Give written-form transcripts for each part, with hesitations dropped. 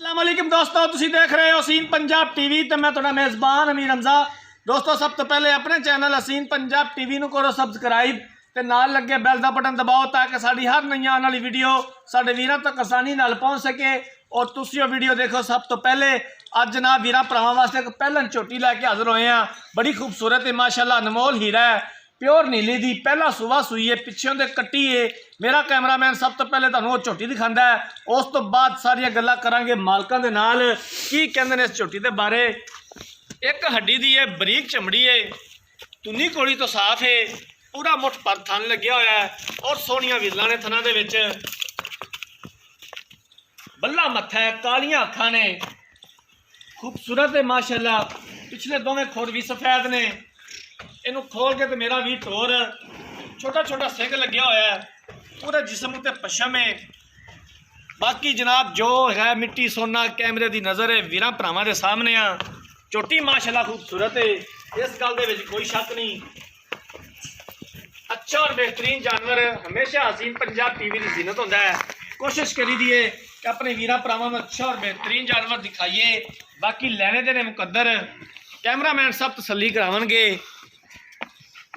अस्सलामुअलैकुम दोस्तों, तुसी देख रहे हो हसीन पंजाब टीवी तो मैं थोड़ा मेज़बान अमीर हमजा। दोस्तों, सब तो पहले अपने चैनल हसीन पंजाब टीवी नूं करो सबसक्राइब ते नाल लगे बैल दा बटन दबाओ ताकि साडी हर नई आने वाली वीडियो साडे वीरां तक आसानी नाल पहुंच सके। और तुसी वो वीडियो देखो सब तो पहले। अज जनाब वीरां भरावां वास्ते एक पहलन झोटी लैके हाजिर होए हैं। बड़ी खूबसूरत है माशाअल्लाह, अनमोल हीरा है, प्योर नीली दी, पहला सुबह सुई है, पिछों दे कट्टी है। मेरा कैमरामैन सब तो पहले तुहानूं झोटी दिखांदा है, उस तो बाद सारियां गल्लां करांगे मालकां दे नाल की कहंदे ने इस झोटी दे बारे। एक हड्डी दी है, बरीक चमड़ी है, तुन्नी कोड़ी तो साफ है, पूरा मुठ पर थन लग्या होया है और सोहणियां विरलां ने थनां दे विच, बल्ला मत्था है, कालियां अखां ने, खूबसूरत है माशाअल्लाह। पिछले दोवें खुर भी सफेद ने। इनू खोल के तो मेरा भी टोर छोटा छोटा सिंग लग्या होया है, पूरे जिस्म उत्ते पशम है। बाकी जनाब जो है मिट्टी सोना कैमरे की नज़र है वीरां भरावां दे सामने आ। झोटी माशाअल्लाह खूबसूरत है, इस गल दे विच कोई शक नहीं। अच्छा और बेहतरीन जानवर हमेशा हसीन पंजाब टीवी की जीनत होता है। कोशिश करी दिए कि अपने वीरां भरावां नूं अच्छा और बेहतरीन जानवर दिखाइए। बाकी लैने देने मुकद्दर, कैमरामैन सब तसल्ली करावणगे।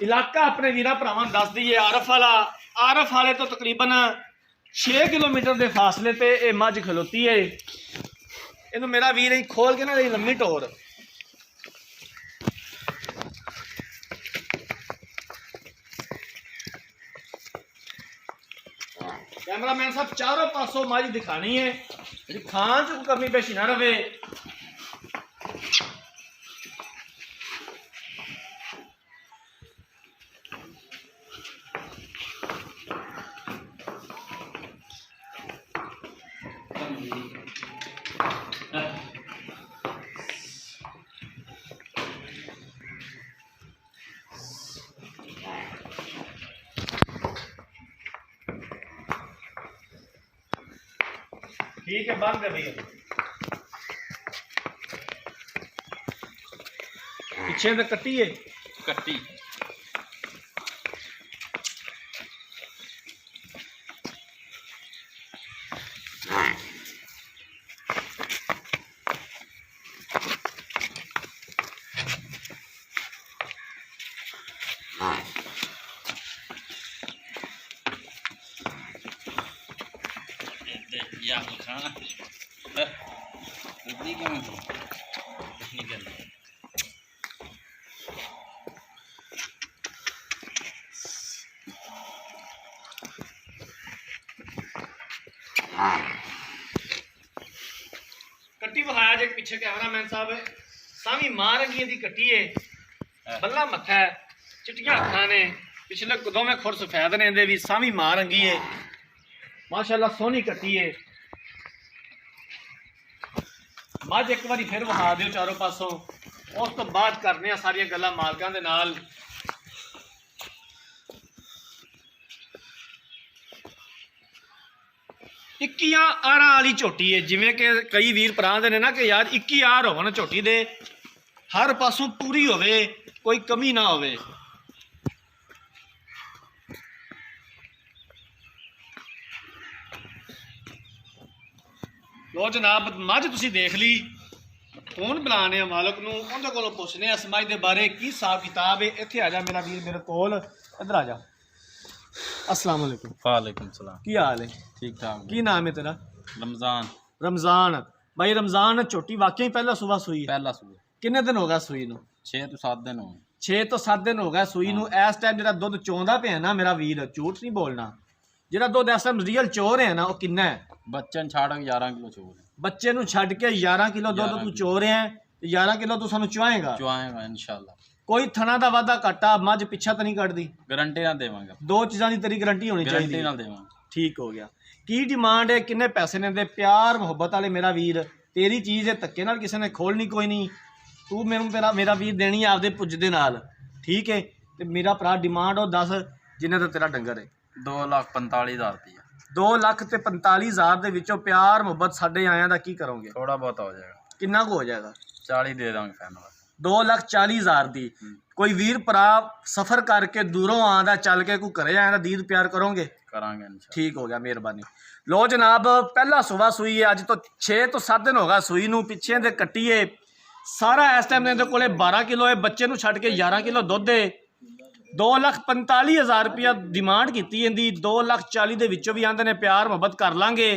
इलाका अपने वीरां भरावां नूं दस दईए आरफ वाले तो तकरीबन 6 किलोमीटर के फासले पे ये मझ खलोती है। इनू मेरा वीर ही खोल के ना लम्मी टोर। कैमरामैन साहब चारों पासों मझ दिखानी है, खान च कोई कमी पेशी ना रहे। ठीक है, बंद कर दिया। पीछे तो कट्टी है, कट्टी या खाना जल्दी क्यों निकल। कट्टी बखाया जे पीछे कैमरामैन साहब, सामी मां रंगी दी कट्टी है, बल्ला मत्था है, चिट्टियां अखां ने, पिछले दोवें खुर सफेद ने, इंदे भी सामी मां रंगी है माशाअल्लाह, सोहनी कट्टी है। मझ एक बारी फिर विखा दिओ चारों पासों, उस तो बाद करने सारियां गल्लां मालकां दे नाल। इक्कियां आरां वाली झोटी है, जिवें कि कई वीर भरा ने ना कि यार 21 आर होवन झोटी दे, हर पासों पूरी होवे, कोई कमी ना होवे। लो जनाब, मझ तुसीं देख ली, फोन बुलाने मालक नूं, उहदे कोलों पुछने इस मझ दे बारे की हिसाब किताब है। इत्थे आ जा मेरा वीर मेरे कोल, इधर आ जा। अस्सलाम वालेकुम। वालेकुम सलाम। की हाल है? ठीक ठाक। की नाम है तेरा? रमजान। रमजान भाई, रमजान झोटी वाकई पहला सुबह सुई? पहला सुबह। किन्ने दिन हो गए सुई नूं? 6 तो 7 दिन हो गए। 6 तो 7 दिन हो गए सुई नूं। इस टाइम जिहड़ा दुध चोंदा पिया ना मेरा वीर, झूठ नहीं बोलना, जिहड़ा दुध इस टाइम रियल चो रहा है ना, वो किन्ना है? बच्चन छाड़ के 11 किलो चोर है। बच्चे नूं छड्ड के 11 किलो दुध तू चो रहा है, 11 किलो तू सानू चुआएगा? चुआएगा इंशाल्लाह। कोई थना दा वादा घाटा मझ पिछा तो नहीं कटदी? गारंटी ना देवांगे। दो चीज़ां दी तेरी गारंटी होनी चाहिए। गारंटी ना देवांगे। ठीक हो गया। की डिमांड है, किन्ने पैसे ने दे? प्यार मुहब्बत वाले मेरा वीर, तेरी चीज़ है, धक्के नाल किसी ने खोलनी कोई नहीं। तू मेरा वीर देनी है आपदे पुज दे नाल, ठीक है? ते मेरा भरा डिमांड हो 10 जिन्ने तो तेरा डंगर है। 2,45,000 रुपया। 2,45,000 ਦੇ ਵਿੱਚੋਂ प्यार ਮੁਹੱਬਤ ਸਾਡੇ ਆਇਆਂ ਦਾ ਕੀ ਕਰੋਗੇ? थोड़ा बहुत हो जाएगा। कितना को हो जाएगा? 40 दे देंगे फाइनल। 2,40,000 ਦੀ। कोई वीर भरा सफ़र करके दूरों आंदा चल के कोई घरे आया दीद प्यार करोगे? करांगे इंशाल्लाह। ठीक हो गया, मेहरबानी। ਲੋ ਜਨਾਬ, ਪਹਿਲਾ ਸੂਆ ਸੂਈ ਹੈ, ਅੱਜ ਤੋਂ 6 ਤੋਂ 7 ਦਿਨ ਹੋ ਗਿਆ ਸੂਈ ਨੂੰ। ਪਿੱਛੇ ਦੇ ਕੱਟੀਏ ਸਾਰਾ ਇਸ ਟਾਈਮ ਦੇ ਕੋਲੇ 12 ਕਿਲੋ ਹੈ, ਬੱਚੇ ਨੂੰ ਛੱਡ ਕੇ 11 ਕਿਲੋ ਦੁੱਧ ਹੈ। 2,45,000 ਰੁਪਇਆ ਡਿਮਾਂਡ ਕੀਤੀ ਇਹਦੀ। 2,40,000 ਦੇ ਵਿੱਚੋਂ ਵੀ ਆਂਦੇ ਨੇ ਪਿਆਰ ਮੁਹੱਬਤ ਕਰ ਲਾਂਗੇ।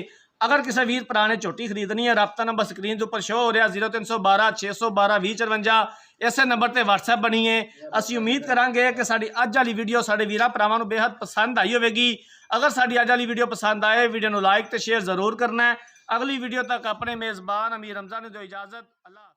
ਅਗਰ ਕਿਸੇ ਵੀਰ ਭਰਾ ਨੇ ਝੋਟੀ ਖਰੀਦਣੀ ਹੈ, ਰਾਬਤਾ ਨੰਬਰ ਸਕਰੀਨ ਦੇ ਉੱਪਰ ਸ਼ੋ ਹੋ ਰਿਹਾ 0312 612 2054। ਇਸੇ ਨੰਬਰ ਤੇ WhatsApp ਬਣੀਏ। ਅਸੀਂ ਉਮੀਦ ਕਰਾਂਗੇ ਕਿ ਸਾਡੀ ਅੱਜ ਵਾਲੀ ਵੀਡੀਓ ਸਾਡੇ ਵੀਰਾਂ ਭਰਾਵਾਂ ਨੂੰ ਬੇहद ਪਸੰਦ ਆਈ ਹੋਵੇਗੀ। ਅਗਰ ਸਾਡੀ ਅੱਜ ਵਾਲੀ ਵੀਡੀਓ ਪਸੰਦ ਆਏ, ਵੀਡੀਓ ਨੂੰ ਲਾਈਕ ਤੇ ਸ਼ੇਅਰ ਜ਼ਰੂਰ ਕਰਨਾ ਹੈ। ਅਗਲੀ ਵੀਡੀਓ ਤੱਕ ਆਪਣੇ ਮੇਜ਼ਬਾਨ ਅਮੀਰ ਰਮਜ਼ਾਨ ਨੂੰ ਦਿਓ ਇਜਾਜ਼ਤ। ਅੱਲਾਹ।